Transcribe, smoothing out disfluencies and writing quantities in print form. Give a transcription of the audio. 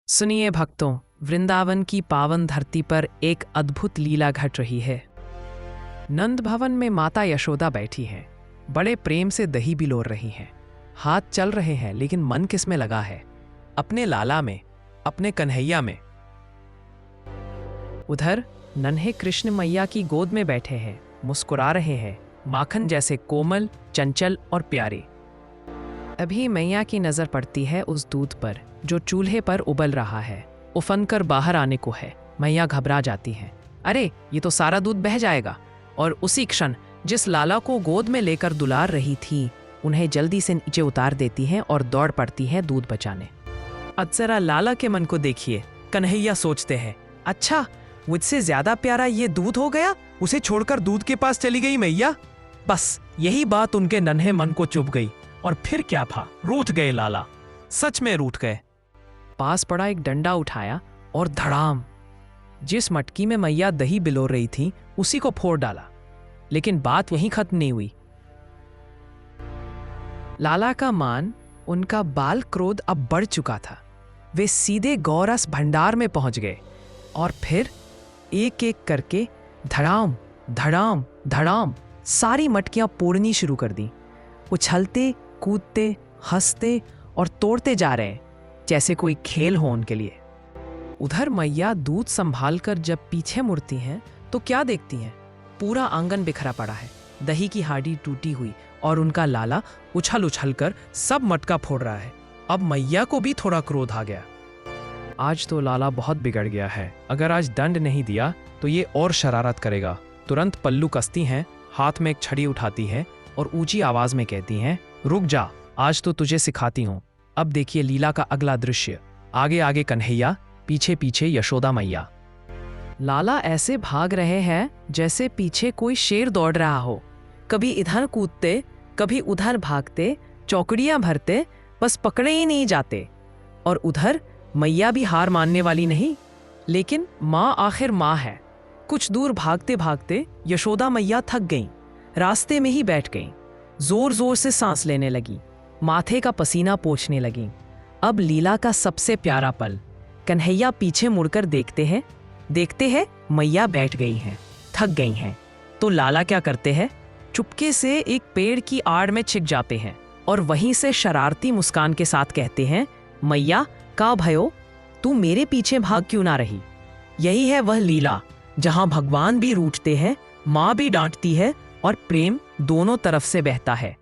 सुनिए भक्तों, वृंदावन की पावन धरती पर एक अद्भुत लीला घट रही है। नंद भवन में माता यशोदा बैठी हैं, बड़े प्रेम से दही बिलोर रही हैं। हाथ चल रहे हैं लेकिन मन किसमें लगा है? अपने लाला में, अपने कन्हैया में। उधर नन्हे कृष्ण मैया की गोद में बैठे हैं, मुस्कुरा रहे हैं, माखन जैसे कोमल, चंचल और प्यारे। अभी मैया की नजर पड़ती है उस दूध पर जो चूल्हे पर उबल रहा है। उफन कर बाहर आने को है। मैया घबरा जाती हैं। अरे, ये तो सारा दूध बह जाएगा। और उसी क्षण जिस लाला को गोद में लेकर दुलार रही थी, उन्हें जल्दी से नीचे उतार देती हैं और दौड़ पड़ती हैं दूध बचाने। अब जरा लाला के मन को देखिए। कन्हैया सोचते हैं, अच्छा, मुझसे ज्यादा प्यारा ये दूध हो गया, उसे छोड़कर दूध के पास चली गई मैया। बस यही बात उनके नन्हे मन को चुभ गई। और फिर क्या था, रूठ गए लाला, सच में रूठ गए। पास पड़ा एक डंडा उठाया और धड़ाम, जिस मटकी में मैया दही बिलोर रही थी उसी को फोड़ डाला। लेकिन बात वहीं खत्म नहीं हुई। लाला का मान, उनका बाल क्रोध अब बढ़ चुका था। वे सीधे गौरस भंडार में पहुंच गए और फिर एक एक करके धड़ाम धड़ाम धड़ाम सारी मटकियां फोड़नी शुरू कर दी। उछलते, कूदते, हंसते और तोड़ते जा रहे हैं जैसे कोई खेल हो उनके लिए। उधर मैया दूध संभालकर जब पीछे मुड़ती हैं तो क्या देखती हैं? पूरा आंगन बिखरा पड़ा है, दही की हांडी टूटी हुई और उनका लाला उछल उछल कर सब मटका फोड़ रहा है। अब मैया को भी थोड़ा क्रोध आ गया। आज तो लाला बहुत बिगड़ गया है। अगर आज दंड नहीं दिया तो ये और शरारत करेगा। तुरंत पल्लू कसती हैं, हाथ में एक छड़ी उठाती है और ऊंची आवाज में कहती हैं, रुक जा, आज तो तुझे सिखाती हूं। अब देखिए लीला का अगला दृश्य। आगे आगे कन्हैया, पीछे पीछे यशोदा मैया। लाला ऐसे भाग रहे हैं जैसे पीछे कोई शेर दौड़ रहा हो। कभी इधर कूदते, कभी उधर भागते, चौकड़ियां भरते, बस पकड़े ही नहीं जाते। और उधर मैया भी हार मानने वाली नहीं। लेकिन माँ आखिर माँ है। कुछ दूर भागते भागते यशोदा मैया थक गईं, रास्ते में ही बैठ गईं, जोर जोर से सांस लेने लगी, माथे का पसीना पोंछने लगी। अब लीला का सबसे प्यारा पल। कन्हैया पीछे मुड़कर देखते हैं मैया बैठ गई हैं, थक गई हैं। तो लाला क्या करते हैं? चुपके से एक पेड़ की आड़ में छिप जाते हैं और वहीं से शरारती मुस्कान के साथ कहते हैं, मैया का भयो, तू मेरे पीछे भाग क्यों ना रही? यही है वह लीला जहां भगवान भी रूठते हैं, माँ भी डांटती है और प्रेम दोनों तरफ से बहता है।